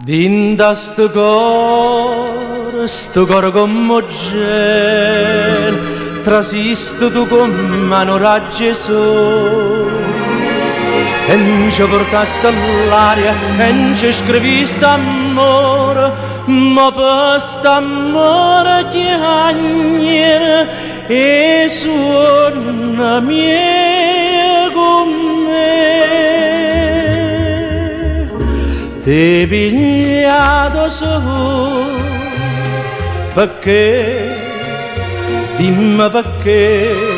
Dinda sto cor come gel, trasisto tu come un raggio sole. E non ci portaste all'aria, e non ci scriviste amore, ma per st'amore chiagnere e suona mia con me. Ti pigliato solo perché, dimmi perché,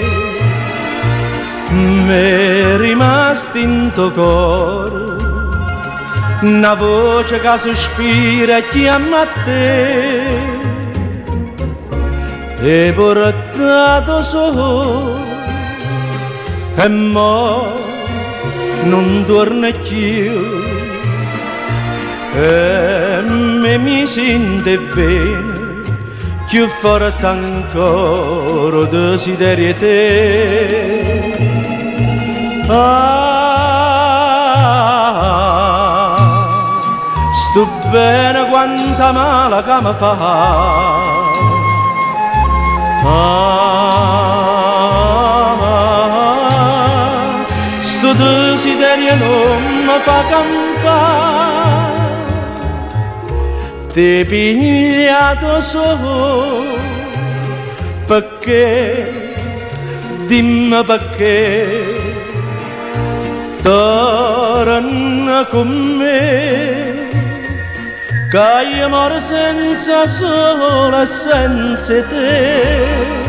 m'è rimasto in tuo cuore una voce che sospira e chiama a te. Ti portato solo e mo non torna più. E mi sente bene, più forte ancora desiderio te. Sto bene quanta male che mi fa. Sto desiderio non mi fa campare. Ti pigliato solo perché, dimmi perché, torna con me, che io moro senza sole e senza te.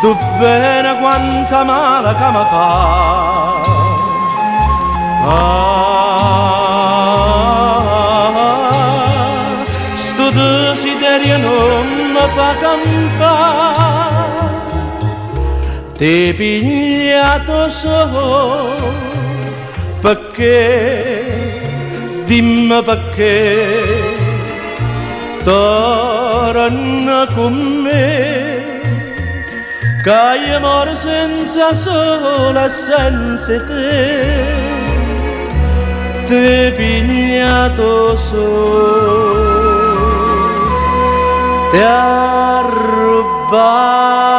Sto bene quanta male che mi fa. Sto desiderio non mi fa campare. Ti pigliato solo perché, dimmi perché, torna con me, che io moro senza sole e senza te. Ti pigliato solo, ti ha rubato